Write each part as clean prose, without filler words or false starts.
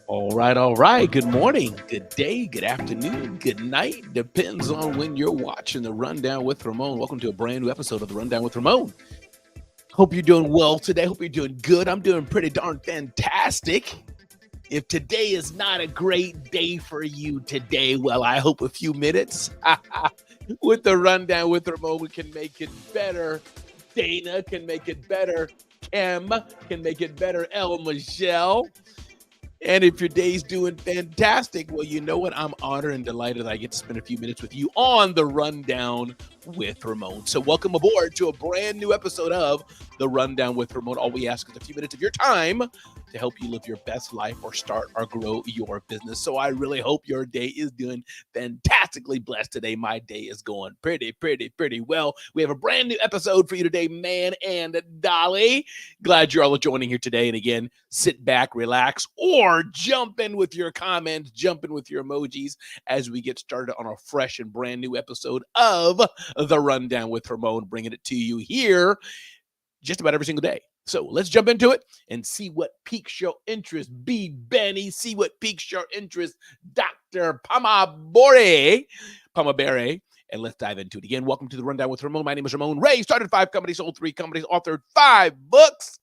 All right, all right. Good morning, good day, good afternoon, good night. Depends on when you're watching the Rundown with Ramon. Welcome to a brand new episode of the Rundown with Ramon. Hope you're doing well today. Hope you're doing good. I'm doing pretty darn fantastic. If today is not a great day for you today, well, I hope a few minutes with the Rundown with Ramon we can make it better. Dana can make it better. Kim can make it better. El Michelle. And if your day's doing fantastic, well, you know what? I'm honored and delighted that I get to spend a few minutes with you on the Rundown with Ramon. So welcome aboard to a brand new episode of the Rundown with Ramon. All we ask is a few minutes of your time to help you live your best life or start or grow your business. So I really hope your day is doing fantastically blessed today. My day is going pretty well. We have a brand new episode for you today, man and Dolly. Glad you're all joining here today. And again, sit back, relax, or jump in with your comments, jump in with your emojis as we get started on a fresh and brand new episode of the Rundown with Ramon, bringing it to you here just about every single day. So let's jump into it and see what piques your interest. B. Benny, see what piques your interest. Dr. Pamabere. And let's dive into it again. Welcome to the Rundown with Ramon. My name is Ramon Ray. Started 5 companies, sold 3 companies, authored 5 books.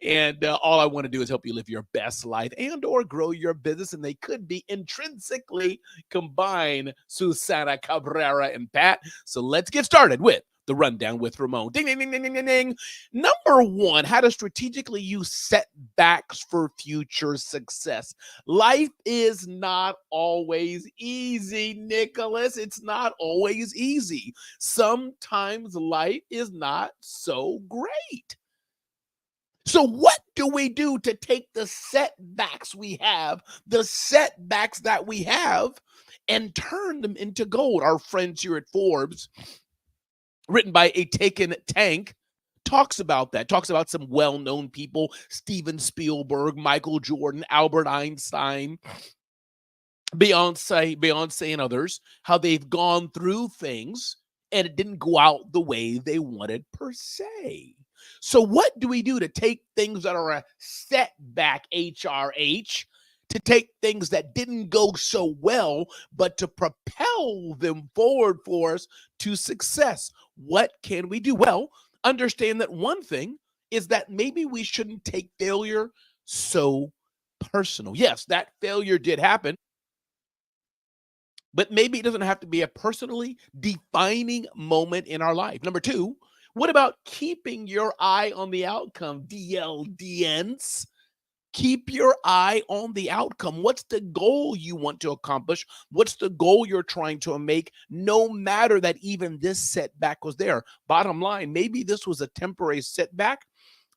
And all I want to do is help you live your best life and or grow your business. And they could be intrinsically combined, Susana Cabrera and Pat. So let's get started with the Rundown with Ramon. Ding, ding, ding, ding, ding, ding, ding. Number 1, how to strategically use setbacks for future success. Life is not always easy, Nicholas. It's not always easy. Sometimes life is not so great. So what do we do to take the setbacks we have, and turn them into gold? Our friends here at Forbes, written by a taken tank, talks about that, talks about some well-known people, Steven Spielberg, Michael Jordan, Albert Einstein, Beyonce and others, how they've gone through things and it didn't go out the way they wanted per se. So what do we do to take things that are a setback, HRH, to take things that didn't go so well, but to propel them forward for us to success? What can we do? Well, understand that one thing is that maybe we shouldn't take failure so personal. Yes, that failure did happen, but maybe it doesn't have to be a personally defining moment in our life. Number 2, what about keeping your eye on the outcome, DLDNs? Keep your eye on the outcome. What's the goal you want to accomplish? What's the goal you're trying to make, no matter that even this setback was there? Bottom line, maybe this was a temporary setback,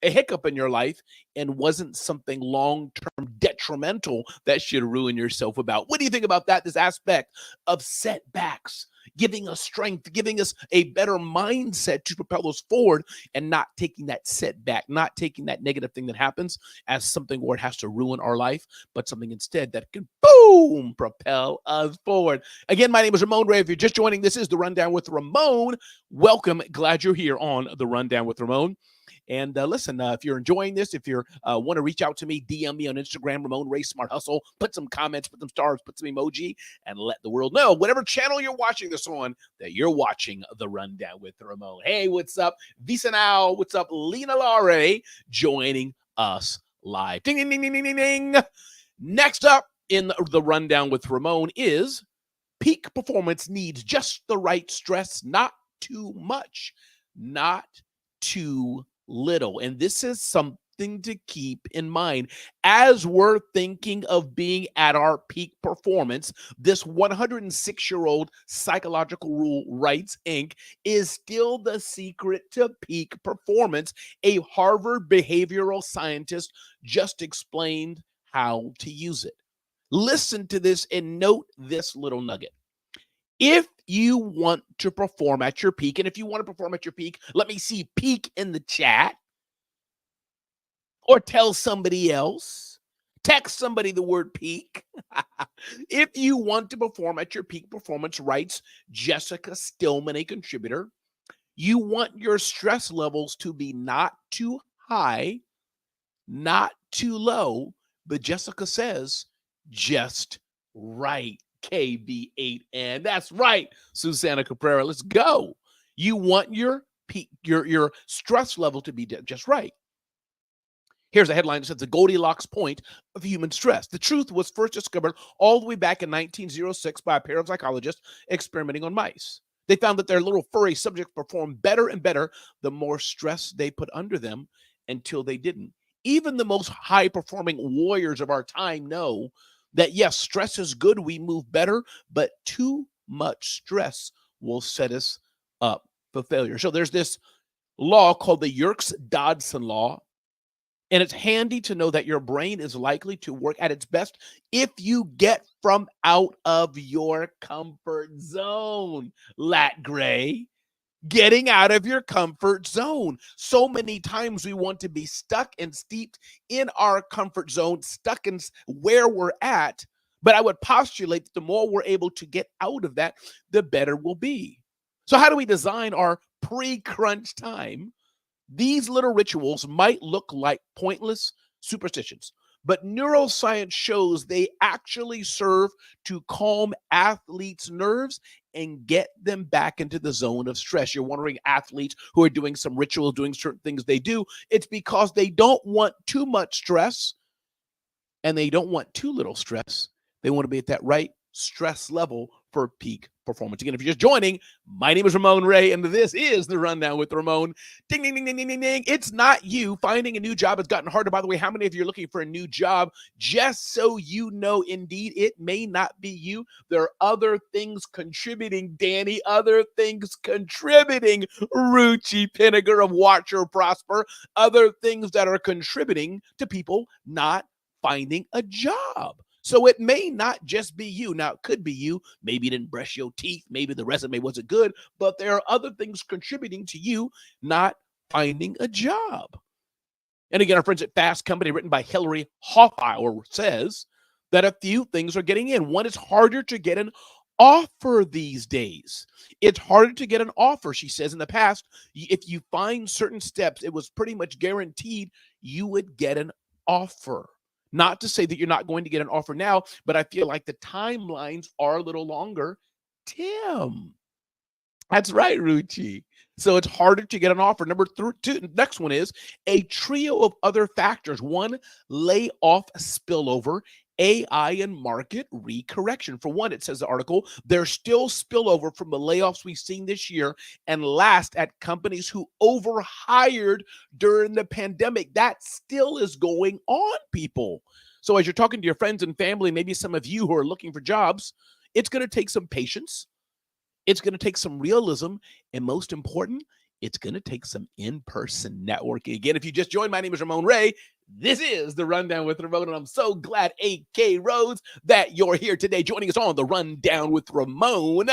a hiccup in your life, and wasn't something long-term detrimental that should ruin yourself about. What do you think about that? This aspect of setbacks, giving us strength, giving us a better mindset to propel us forward, and not taking that setback, not taking that negative thing that happens as something where it has to ruin our life, but something instead that can, boom, propel us forward. Again, my name is Ramon Ray. If you're just joining, this is the Rundown with Ramon. Welcome. Glad you're here on the Rundown with Ramon. And listen, if you're enjoying this, if you want to reach out to me, DM me on Instagram, Ramon Ray Smart Hustle. Put some comments, put some stars, put some emoji, and let the world know, whatever channel you're watching this on, that you're watching the Rundown with Ramon. Hey, what's up, Visa Now? What's up, Lena Lare, joining us live? Ding, ding, ding, ding, ding, ding. Next up in the Rundown with Ramon is peak performance needs just the right stress, not too much, not too little. And this is something to keep in mind as we're thinking of being at our peak performance. This 106-year-old psychological rule writes, Inc., is still the secret to peak performance. A Harvard behavioral scientist just explained how to use it. Listen to this and note this little nugget. If you want to perform at your peak, and if you want to perform at your peak, let me see peak in the chat, or tell somebody else, text somebody the word peak. If you want to perform at your peak performance, writes Jessica Stillman, a contributor, you want your stress levels to be not too high, not too low, but Jessica says just right. KB8N. That's right, Susana Cabrera. Let's go. You want your peak, your stress level to be just right. Here's a headline that says the Goldilocks point of human stress. The truth was first discovered all the way back in 1906 by a pair of psychologists experimenting on mice. They found that their little furry subjects performed better and better the more stress they put under them until they didn't. Even the most high performing warriors of our time know that yes, stress is good, we move better, but too much stress will set us up for failure. So there's this law called the Yerkes-Dodson law. And it's handy to know that your brain is likely to work at its best if you get from out of your comfort zone. Lat Gray, getting out of your comfort zone. So many times we want to be stuck and steeped in our comfort zone, stuck in where we're at. But I would postulate that the more we're able to get out of that, the better we'll be. So how do we design our pre-crunch time? These little rituals might look like pointless superstitions, but neuroscience shows they actually serve to calm athletes' nerves and get them back into the zone of stress. You're wondering, athletes who are doing some rituals, doing certain things they do, it's because they don't want too much stress and they don't want too little stress. They want to be at that right stress level for peak performance. Again, if you're just joining, my name is Ramon Ray, and this is The Rundown with Ramon. Ding, ding, ding, ding, ding, ding, ding. It's not you. Finding a new job has gotten harder. By the way, how many of you are looking for a new job? Just so you know, indeed, it may not be you. There are other things contributing, Danny, other things contributing, Ruchi Pinniger of Watch Her Prosper, other things that are contributing to people not finding a job. So it may not just be you. Now, it could be you. Maybe you didn't brush your teeth. Maybe the resume wasn't good, but there are other things contributing to you not finding a job. And again, our friends at Fast Company, written by Hillary Hoffauer, says that a few things are getting in. One, it's harder to get an offer these days. It's harder to get an offer, she says. In the past, if you find certain steps, it was pretty much guaranteed you would get an offer. Not to say that you're not going to get an offer now, but I feel like the timelines are a little longer. Tim. That's right, Ruchi. So it's harder to get an offer. Number two, next one is a trio of other factors. One, layoff spillover, AI and market recorrection. For one, it says the article, there's still spillover from the layoffs we've seen this year and last at companies who overhired during the pandemic. That still is going on, people. So as you're talking to your friends and family, maybe some of you who are looking for jobs, it's going to take some patience. It's going to take some realism. And most important, it's going to take some in-person networking. Again, if you just joined, my name is Ramon Ray. This is The Rundown with Ramon, and I'm so glad, A.K. Rhodes, that you're here today joining us on The Rundown with Ramon.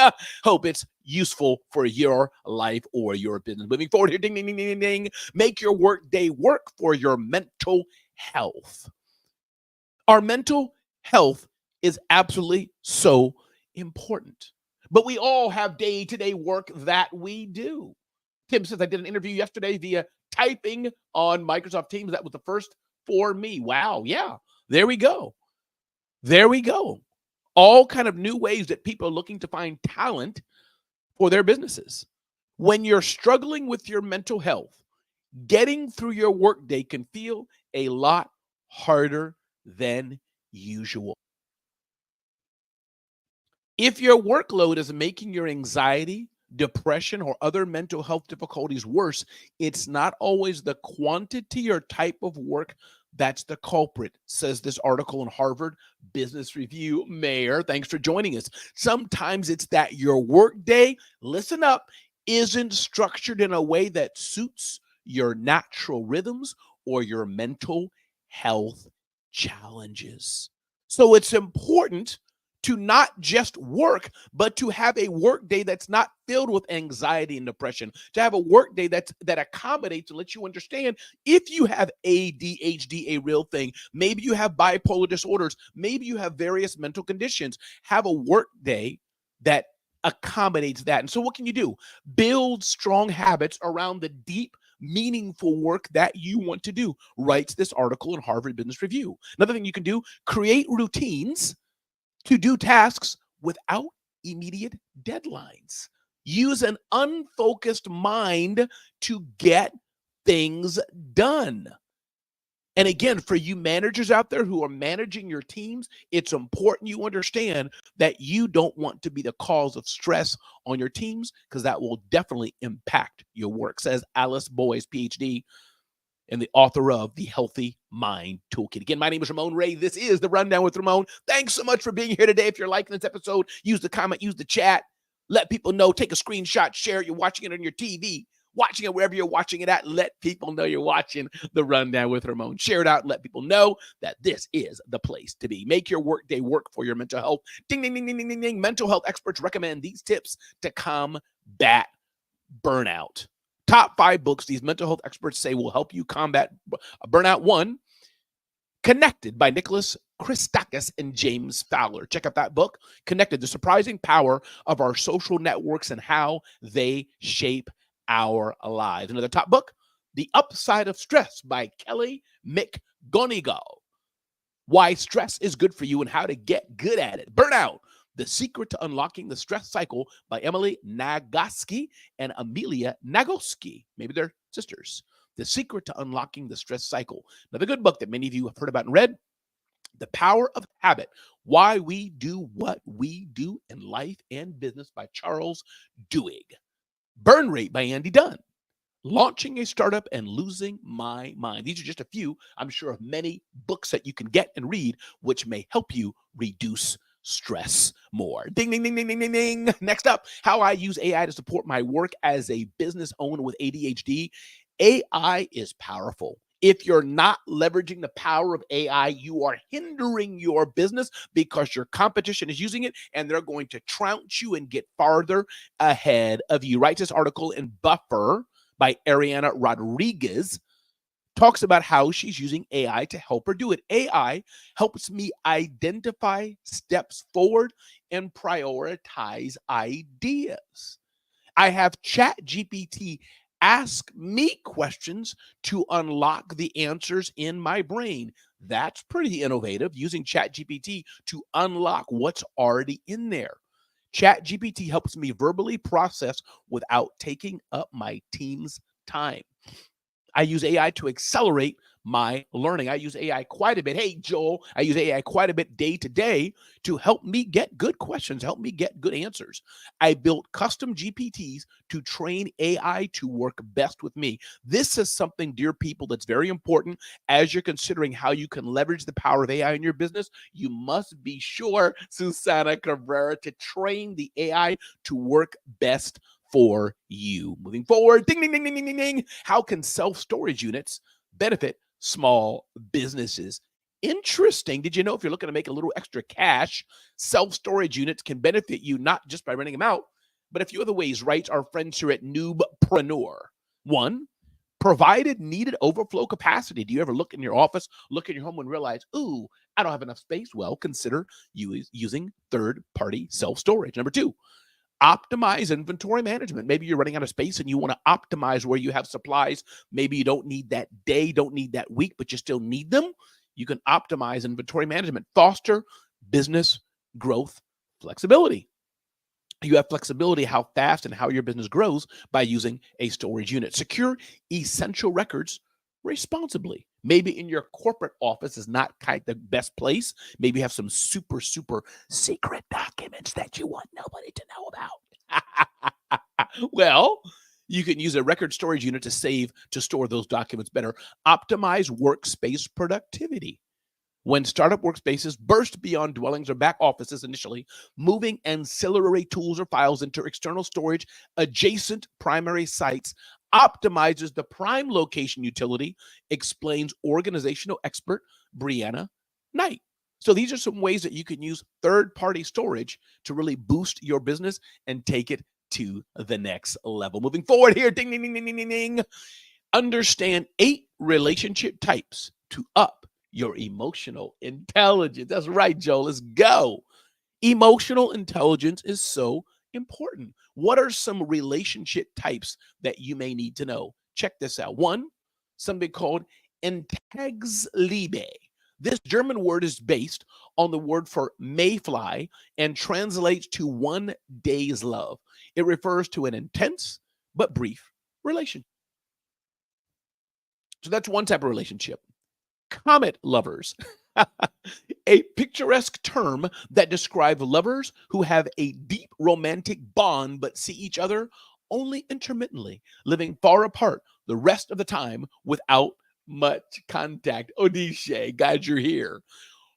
Hope it's useful for your life or your business. Moving forward here, ding, ding, ding, ding, ding. Make your work day work for your mental health. Our mental health is absolutely so important. But we all have day-to-day work that we do. Tim says, I did an interview yesterday via typing on Microsoft Teams. That was the first for me. Wow. Yeah. There we go. There we go. All kind of new ways that people are looking to find talent for their businesses. When you're struggling with your mental health, getting through your workday can feel a lot harder than usual. If your workload is making your anxiety, depression, or other mental health difficulties worse, it's not always the quantity or type of work that's the culprit, says this article in Harvard Business Review. Mayor, thanks for joining us. Sometimes it's that your workday, listen up, isn't structured in a way that suits your natural rhythms or your mental health challenges. So it's important to not just work, but to have a work day that's not filled with anxiety and depression, to have a work day that accommodates and lets you understand if you have ADHD, a real thing, maybe you have bipolar disorders, maybe you have various mental conditions, have a work day that accommodates that. And so what can you do? Build strong habits around the deep meaningful work that you want to do. Writes this article in Harvard Business Review. Another thing you can do, create routines to do tasks without immediate deadlines. Use an unfocused mind to get things done. And again, for you managers out there who are managing your teams, it's important you understand that you don't want to be the cause of stress on your teams, because that will definitely impact your work, says Alice Boyes, PhD, and the author of The Healthy Mind Toolkit. Again, my name is Ramon Ray. This is The Rundown with Ramon. Thanks so much for being here today. If you're liking this episode, use the comment, use the chat. Let people know, take a screenshot, share it. You're watching it on your TV, watching it wherever you're watching it at. Let people know you're watching The Rundown with Ramon. Share it out and let people know that this is the place to be. Make your workday work for your mental health. Ding, ding, ding, ding, ding, ding, ding. Mental health experts recommend these tips to combat burnout. Top 5 books these mental health experts say will help you combat burnout. 1, Connected by Nicholas Christakis and James Fowler. Check out that book, Connected, The Surprising Power of Our Social Networks and How They Shape Our Lives. Another top book, The Upside of Stress by Kelly McGonigal. Why Stress is Good for You and How to Get Good at It. Burnout, The Secret to Unlocking the Stress Cycle by Emily Nagoski and Amelia Nagoski. Maybe they're sisters. The Secret to Unlocking the Stress Cycle. Another good book that many of you have heard about and read, The Power of Habit, Why We Do What We Do in Life and Business by Charles Duhigg. Burn Rate by Andy Dunn. Launching a Startup and Losing My Mind. These are just a few, I'm sure, of many books that you can get and read, which may help you reduce stress more. Ding, ding, ding, ding, ding, ding, ding. Next up, how I use AI to support my work as a business owner with ADHD. AI is powerful. If you're not leveraging the power of AI, you are hindering your business because your competition is using it and they're going to trounce you and get farther ahead of you. Writes this article in Buffer by Ariana Rodriguez. Talks about how she's using AI to help her do it. AI helps me identify steps forward and prioritize ideas. I have ChatGPT ask me questions to unlock the answers in my brain. That's pretty innovative, using ChatGPT to unlock what's already in there. ChatGPT helps me verbally process without taking up my team's time. I use AI to accelerate my learning. I use AI quite a bit. Hey, Joel, I use AI quite a bit day to day to help me get good questions, help me get good answers. I built custom GPTs to train AI to work best with me. This is something, dear people, that's very important as you're considering how you can leverage the power of AI in your business. You must be sure, Susana Cabrera, to train the AI to work best for you. Moving forward, ding, ding, ding, ding, ding, ding, ding. How can self-storage units benefit small businesses? Interesting. Did you know if you're looking to make a little extra cash, self-storage units can benefit you not just by renting them out, but a few other ways, right? Our friends here at Noobpreneur. 1, provided needed overflow capacity. Do you ever look in your office, look in your home and realize, ooh, I don't have enough space? Well, consider using third-party self-storage. Number 2, optimize inventory management. Maybe you're running out of space and you want to optimize where you have supplies. Maybe you don't need that day, don't need that week, but you still need them. You can optimize inventory management. Foster business growth flexibility. You have flexibility how fast and how your business grows by using a storage unit. Secure essential records responsibly. Maybe in your corporate office is not kind of the best place. Maybe you have some super, super secret documents that you want nobody to know about. Well, you can use a record storage unit to store those documents better. Optimize workspace productivity. When startup workspaces burst beyond dwellings or back offices initially, moving ancillary tools or files into external storage adjacent primary sites optimizes the prime location utility, explains organizational expert Brianna Knight. So these are some ways that you can use third-party storage to really boost your business and take it to the next level. Moving forward here, ding, ding, ding, ding, ding, ding, ding. Understand 8 relationship types to up your emotional intelligence. That's right, Joe. Let's go. Emotional intelligence is so important. What are some relationship types that you may need to know? Check this out. One, something called Entagsliebe. This German word is based on the word for mayfly and translates to 1 day's love. It refers to an intense but brief relation. So that's one type of relationship. Comet lovers, a picturesque term that describes lovers who have a deep romantic bond but see each other only intermittently, living far apart the rest of the time without much contact. Odisha, guys, you're here.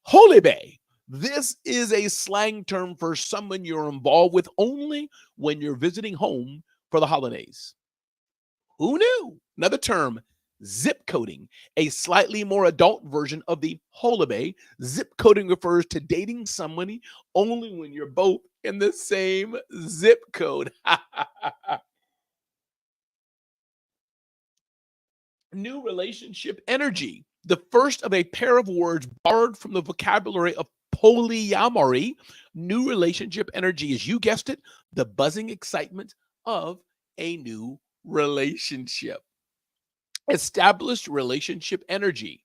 Holy Bay. This is a slang term for someone you're involved with only when you're visiting home for the holidays. Who knew? Another term, zip coding, a slightly more adult version of the holiday. Zip coding refers to dating someone only when you're both in the same zip code. New relationship energy, the first of a pair of words borrowed from the vocabulary of polyamory. New relationship energy is, you guessed it, the buzzing excitement of a new relationship. Established relationship energy.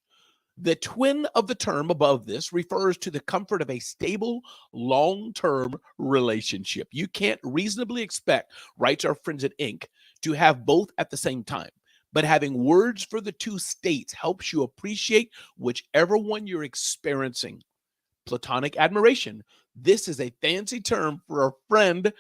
The twin of the term above this refers to the comfort of a stable, long-term relationship. You can't reasonably expect, writes our friends at Inc., to have both at the same time. But having words for the two states helps you appreciate whichever one you're experiencing. Platonic admiration. This is a fancy term for a friend,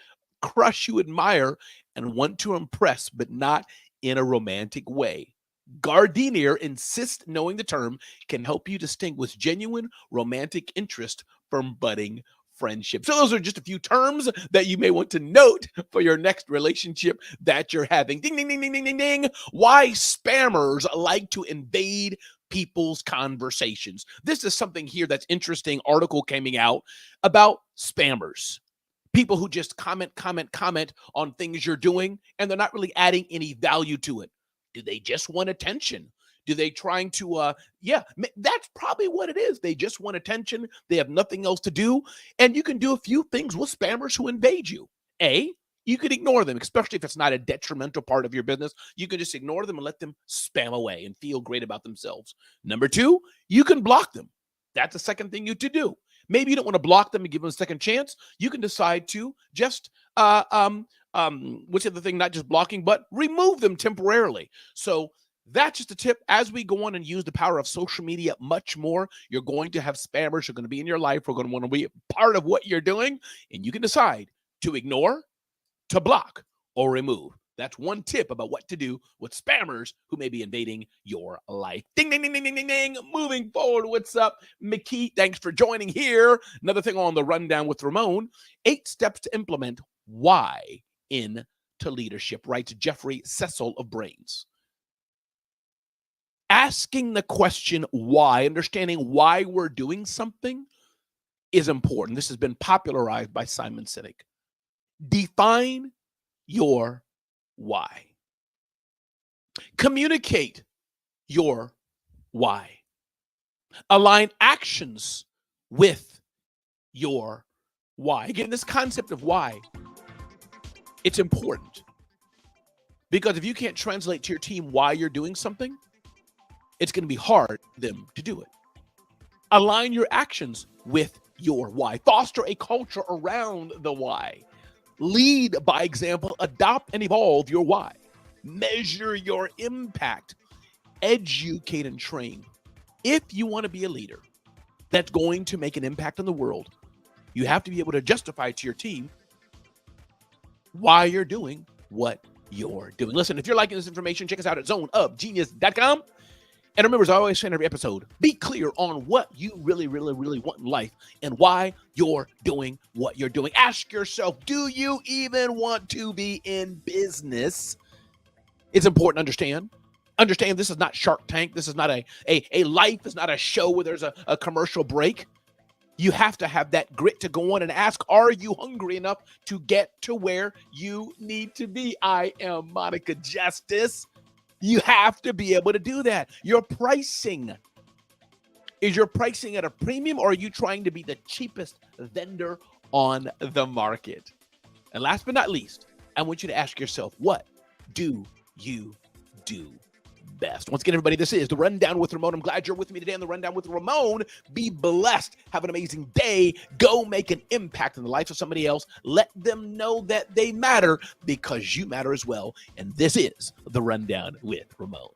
crush you admire and want to impress, but not in a romantic way. Gardenier insists knowing the term can help you distinguish genuine romantic interest from budding friendship. So those are just a few terms that you may want to note for your next relationship that you're having. Ding, ding, ding, ding, ding, ding, ding. Why spammers like to invade people's conversations. This is something here that's interesting. Article coming out about spammers. People who just comment on things you're doing, and they're not really adding any value to it. Do they just want attention? Do they trying to, that's probably what it is. They just want attention. They have nothing else to do. And you can do a few things with spammers who invade you. You could ignore them, especially if it's not a detrimental part of your business. You can just ignore them and let them spam away and feel great about themselves. Number two, you can block them. That's the second thing you to do. Maybe you don't want to block them and give them a second chance. You can decide to just, what's the other thing? Not just blocking, but remove them temporarily. So that's just a tip. As we go on and use the power of social media much more, you're going to have spammers who are going to be in your life. We're going to want to be part of what you're doing. And you can decide to ignore, to block, or remove. That's one tip about what to do with spammers who may be invading your life. Ding, ding, ding, ding, ding, ding, ding. Moving forward, what's up, McKee? Thanks for joining here. Another thing on the Rundown with Ramon, 8 steps to implement why into leadership, writes Jeffrey Cecil of Brains. Asking the question why, understanding why we're doing something is important. This has been popularized by Simon Sinek. Define your why. Communicate your why. Align actions with your why. Again, this concept of why, it's important. Because if you can't translate to your team why you're doing something, it's going to be hard for them to do it. Align your actions with your why. Foster a culture around the why. Lead by example, adopt and evolve your why. Measure your impact. Educate and train. If you want to be a leader that's going to make an impact on the world, you have to be able to justify to your team why you're doing what you're doing. Listen, if you're liking this information, check us out at zoneofgenius.com. And remember, as I always say in every episode, be clear on what you really, really, really want in life and why you're doing what you're doing. Ask yourself, do you even want to be in business? It's important to understand. Understand this is not Shark Tank. This is not a life. It's not a show where there's a commercial break. You have to have that grit to go on and ask, are you hungry enough to get to where you need to be? I am Monica Justice. You have to be able to do that. Your pricing. Is your pricing at a premium, or are you trying to be the cheapest vendor on the market? And last but not least, I want you to ask yourself, what do you do best. Once again, everybody, this is the Rundown with Ramon. I'm glad you're with me today on the Rundown with Ramon. Be blessed. Have an amazing day. Go make an impact in the life of somebody else. Let them know that they matter because you matter as well. And this is the Rundown with Ramon.